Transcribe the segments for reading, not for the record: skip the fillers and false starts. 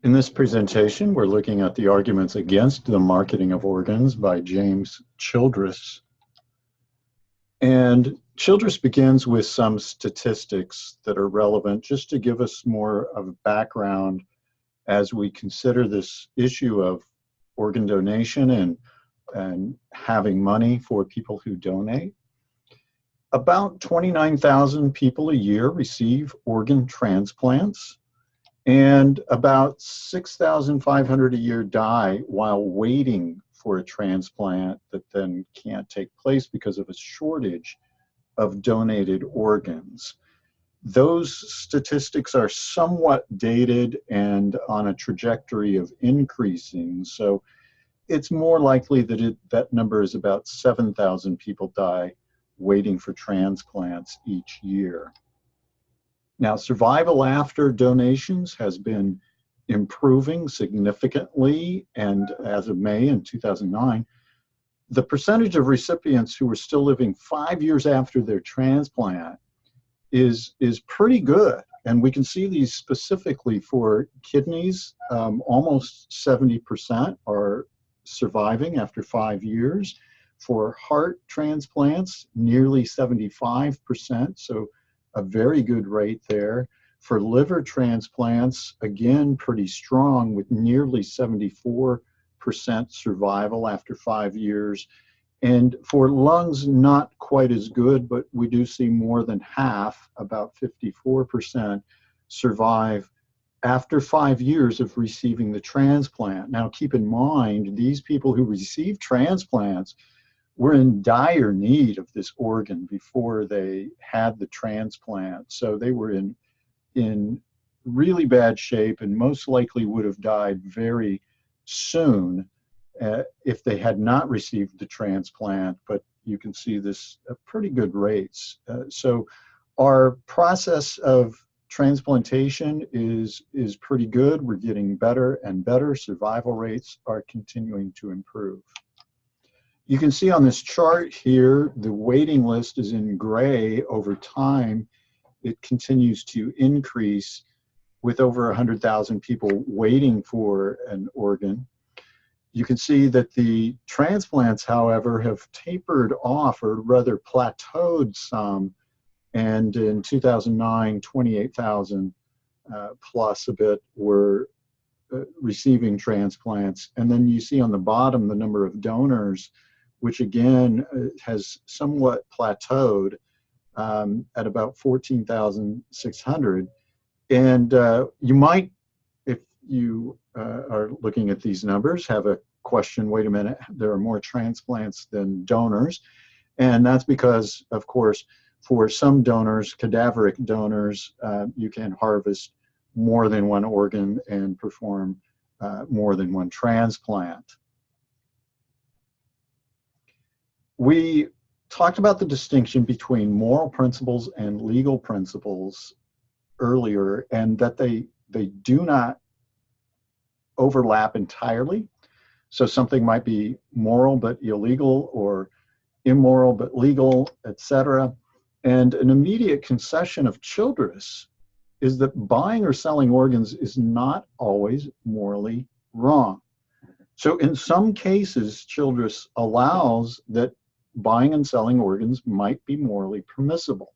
In this presentation, we're looking at the arguments against the marketing of organs by James Childress. And Childress begins with some statistics that are relevant just to give us more of a background as we consider this issue of organ donation and having money for people who donate. About 29,000 people a year receive organ transplants. And about 6,500 a year die while waiting for a transplant that then can't take place because of a shortage of donated organs. Those statistics are somewhat dated and on a trajectory of increasing. So it's more likely that that number is about 7,000 people die waiting for transplants each year. Now, survival after donations has been improving significantly, and as of May in 2009, the percentage of recipients who are still living 5 years after their transplant is pretty good. And we can see these specifically for kidneys. Almost 70% are surviving after 5 years. For heart transplants, nearly 75%. So a very good rate there. For liver transplants, again, pretty strong with nearly 74% survival after 5 years. And for lungs, not quite as good, but we do see more than half, about 54%, survive after 5 years of receiving the transplant. Now, keep in mind, these people who receive transplants were in dire need of this organ before they had the transplant. So they were in really bad shape and most likely would have died very soon if they had not received the transplant. But you can see this at pretty good rates. So our process of transplantation is pretty good. We're getting better and better. Survival rates are continuing to improve. You can see on this chart here, the waiting list is in gray over time. It continues to increase with over 100,000 people waiting for an organ. You can see that the transplants, however, have tapered off or rather plateaued some. And in 2009, 28,000 plus a bit were receiving transplants. And then you see on the bottom the number of donors, which again has somewhat plateaued at about 14,600. And you might, if you are looking at these numbers, have a question, wait a minute, there are more transplants than donors. And that's because, of course, for some donors, cadaveric donors, you can harvest more than one organ and perform more than one transplant. We talked about the distinction between moral principles and legal principles earlier, and that they do not overlap entirely. So something might be moral but illegal, or immoral but legal, etc. And an immediate concession of Childress is that buying or selling organs is not always morally wrong. So in some cases, Childress allows that buying and selling organs might be morally permissible.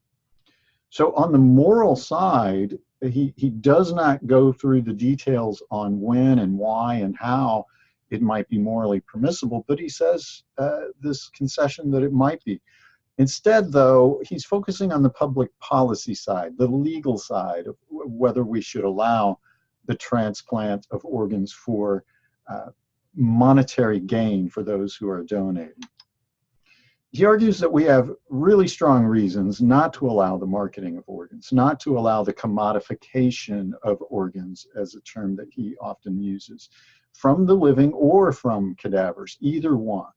So on the moral side, he does not go through the details on when and why and how it might be morally permissible, but he says this concession that it might be. Instead, though, he's focusing on the public policy side, the legal side of whether we should allow the transplant of organs for monetary gain for those who are donating. He argues that we have really strong reasons not to allow the marketing of organs, not to allow the commodification of organs, as a term that he often uses, from the living or from cadavers, either one.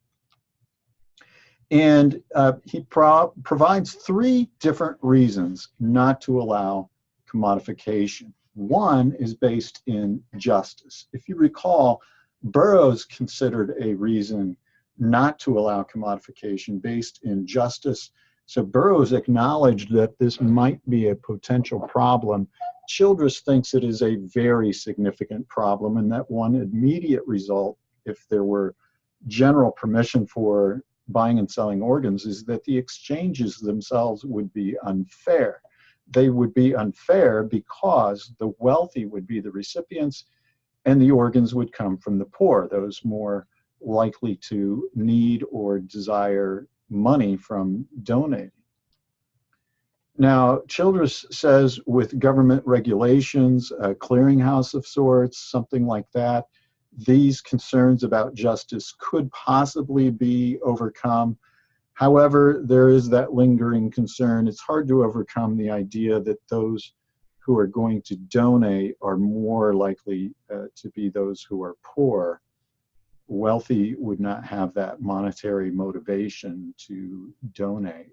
And he provides three different reasons not to allow commodification. One is based in justice. If you recall, Burroughs considered a reason not to allow commodification based in justice. So Burroughs acknowledged that this might be a potential problem Childress thinks it is a very significant problem, and that one immediate result, if there were general permission for buying and selling organs, is that the exchanges themselves would be unfair. They would be unfair because the wealthy would be the recipients and the organs would come from the poor, those more likely to need or desire money from donating. Now, Childress says with government regulations, a clearinghouse of sorts, something like that, these concerns about justice could possibly be overcome. However, there is that lingering concern. It's hard to overcome the idea that those who are going to donate are more likely to be those who are poor. Wealthy would not have that monetary motivation to donate.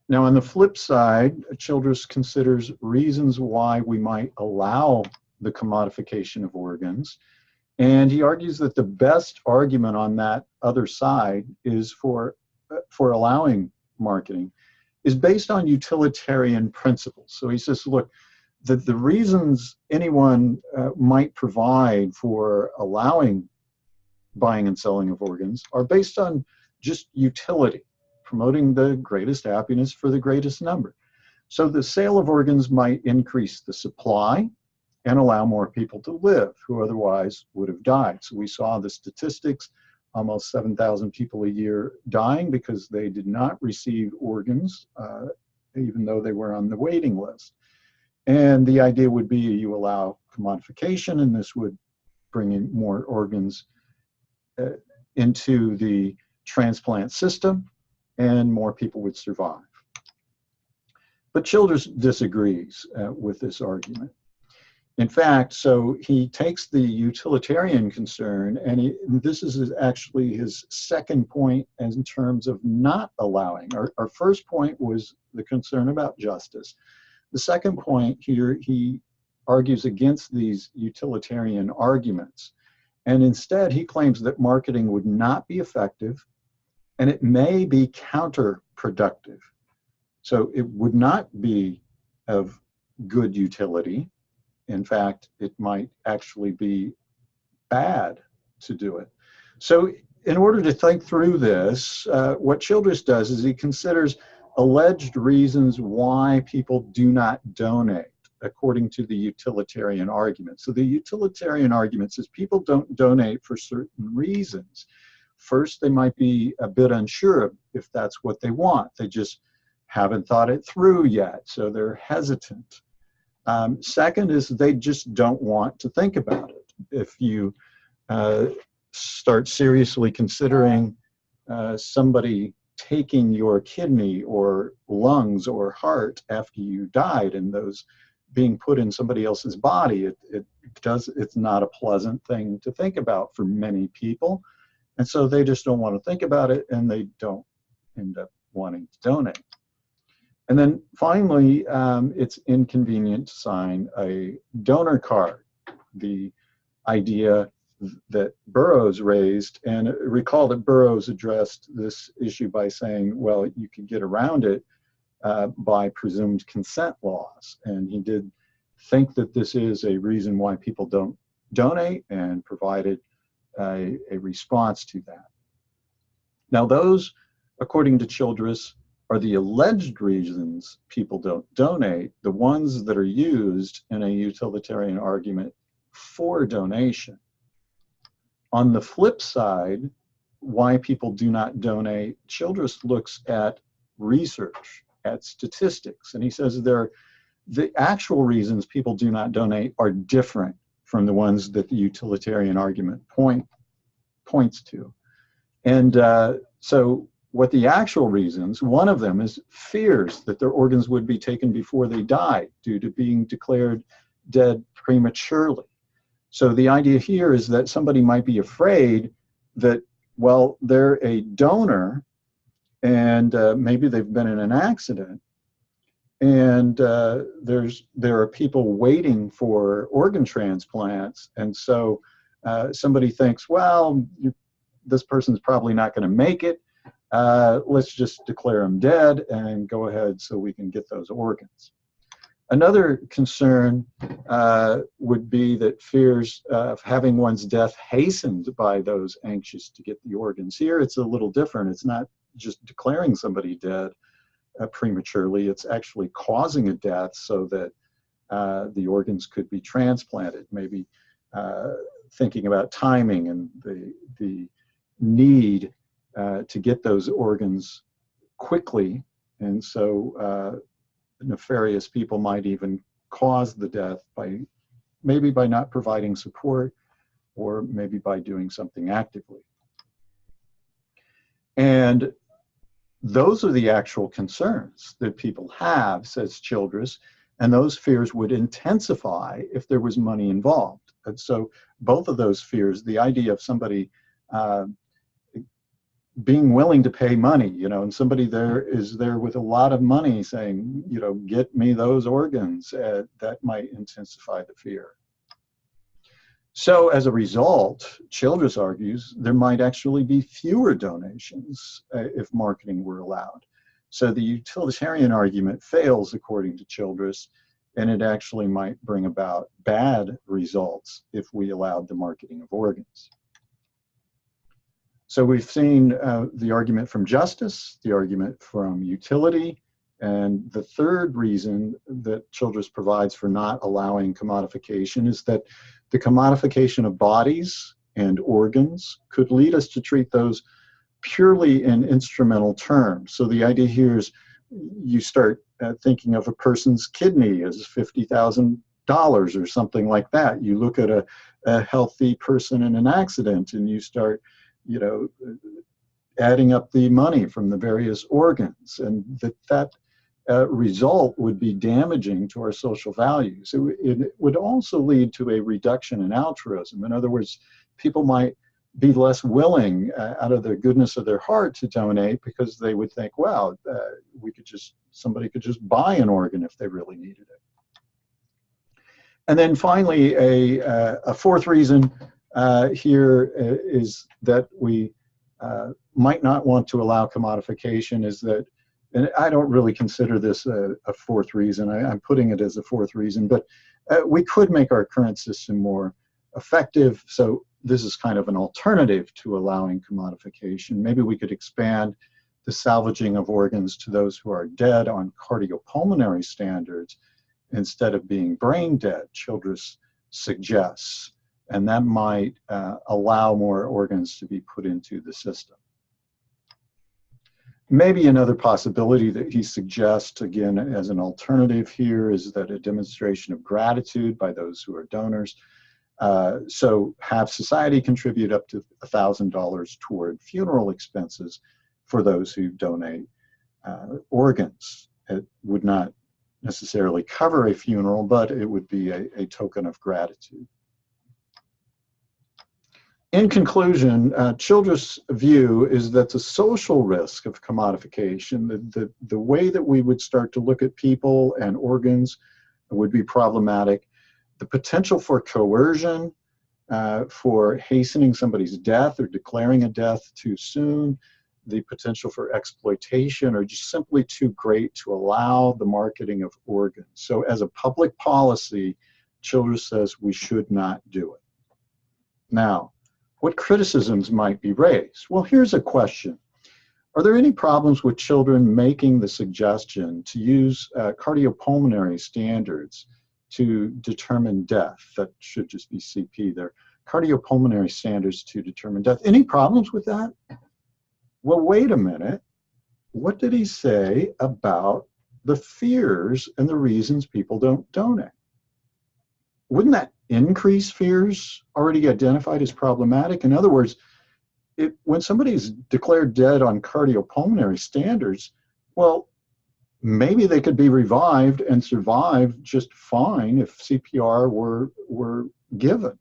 Now, on the flip side, Childress considers reasons why we might allow the commodification of organs. And he argues that the best argument on that other side is for allowing marketing is based on utilitarian principles. So he says, look, the reasons anyone might provide for allowing buying and selling of organs are based on just utility, promoting the greatest happiness for the greatest number. So the sale of organs might increase the supply and allow more people to live who otherwise would have died. So we saw the statistics, almost 7,000 people a year dying because they did not receive organs, even though they were on the waiting list. And the idea would be you allow commodification, and this would bring in more organs into the transplant system, and more people would survive. But Childress disagrees with this argument. In fact, so he takes the utilitarian concern, and this is actually his second point in terms of not allowing. Our first point was the concern about justice. The second point here, he argues against these utilitarian arguments. And instead, he claims that marketing would not be effective, and it may be counterproductive. So it would not be of good utility. In fact, it might actually be bad to do it. So in order to think through this, what Childress does is he considers alleged reasons why people do not donate according to the utilitarian argument. So the utilitarian argument says people don't donate for certain reasons. First, they might be a bit unsure if that's what they want. They just haven't thought it through yet, so they're hesitant. Second is they just don't want to think about it. If you start seriously considering somebody taking your kidney or lungs or heart after you died and those being put in somebody else's body, it's not a pleasant thing to think about for many people. And so they just don't want to think about it, and they don't end up wanting to donate. And then finally, it's inconvenient to sign a donor card. The idea that Burroughs raised, and recall that Burroughs addressed this issue by saying, well, you could get around it by presumed consent laws. And he did think that this is a reason why people don't donate, and provided a response to that. Now those, according to Childress, are the alleged reasons people don't donate, the ones that are used in a utilitarian argument for donation. On the flip side, why people do not donate, Childress looks at research, at statistics, and he says the actual reasons people do not donate are different from the ones that the utilitarian argument points to. And so what the actual reasons, one of them is fears that their organs would be taken before they died due to being declared dead prematurely. So the idea here is that somebody might be afraid that, well, they're a donor and maybe they've been in an accident, and there are people waiting for organ transplants, and so somebody thinks, well, this person's probably not going to make it. Let's just declare them dead and go ahead so we can get those organs. Another concern would be that fears of having one's death hastened by those anxious to get the organs. Here it's a little different. It's not just declaring somebody dead prematurely, it's actually causing a death so that the organs could be transplanted, maybe thinking about timing and the need to get those organs quickly. And so nefarious people might even cause the death by maybe by not providing support or maybe by doing something actively. And those are the actual concerns that people have, says Childress, and those fears would intensify if there was money involved. And so both of those fears, the idea of somebody being willing to pay money, you know, and somebody there is there with a lot of money saying, you know, get me those organs, that might intensify the fear. So as a result, Childress argues there might actually be fewer donations if marketing were allowed. So the utilitarian argument fails, according to Childress, and it actually might bring about bad results if we allowed the marketing of organs. So we've seen the argument from justice, the argument from utility, and the third reason that Childress provides for not allowing commodification is that the commodification of bodies and organs could lead us to treat those purely in instrumental terms. So the idea here is you start thinking of a person's kidney as $50,000 or something like that. You look at a healthy person in an accident and you start, you know, adding up the money from the various organs, and that result would be damaging to our social values. It would also lead to a reduction in altruism. In other words, people might be less willing out of the goodness of their heart to donate because they would think, well, somebody could just buy an organ if they really needed it. And then finally, a fourth reason here is that we might not want to allow commodification is that, and I don't really consider this a fourth reason, I'm putting it as a fourth reason, but we could make our current system more effective. So this is kind of an alternative to allowing commodification. Maybe we could expand the salvaging of organs to those who are dead on cardiopulmonary standards instead of being brain dead, Childress suggests. And that might allow more organs to be put into the system. Maybe another possibility that he suggests, again, as an alternative here, is that a demonstration of gratitude by those who are donors. So have society contribute up to $1,000 toward funeral expenses for those who donate organs. It would not necessarily cover a funeral, but it would be a token of gratitude. In conclusion, Childress' view is that the social risk of commodification, the way that we would start to look at people and organs would be problematic. The potential for coercion, for hastening somebody's death or declaring a death too soon, the potential for exploitation are just simply too great to allow the marketing of organs. So as a public policy, Childress says we should not do it. Now, what criticisms might be raised? Well, here's a question. Are there any problems with children making the suggestion to use cardiopulmonary standards to determine death? That should just be CP there. Cardiopulmonary standards to determine death. Any problems with that? Well, wait a minute. What did he say about the fears and the reasons people don't donate? Wouldn't that increase fears already identified as problematic? In other words, when somebody's declared dead on cardiopulmonary standards, well, maybe they could be revived and survive just fine if CPR were given.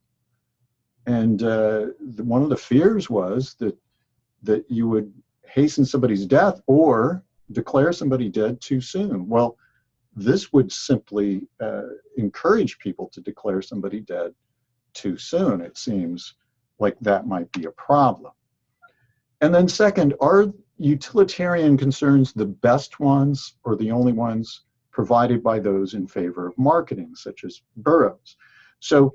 And one of the fears was that you would hasten somebody's death or declare somebody dead too soon. Well, this would simply encourage people to declare somebody dead too soon. It seems like that might be a problem. And then second, are utilitarian concerns the best ones or the only ones provided by those in favor of marketing, such as Burroughs. So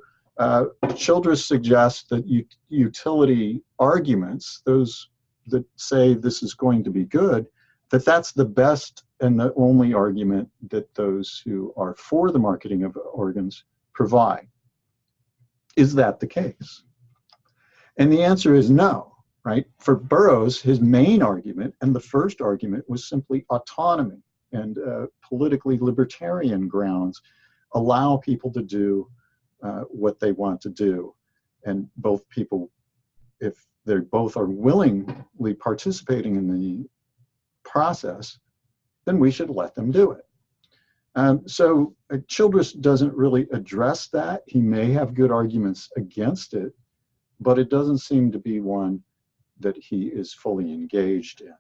Childress suggests that utility arguments, those that say this is going to be good, that's the best and the only argument that those who are for the marketing of organs provide. Is that the case? And the answer is no, right? For Burroughs, his main argument, and the first argument, was simply autonomy and politically libertarian grounds allow people to do what they want to do. And both people, if they both are willingly participating in the process, then we should let them do it. So Childress doesn't really address that. He may have good arguments against it, but it doesn't seem to be one that he is fully engaged in.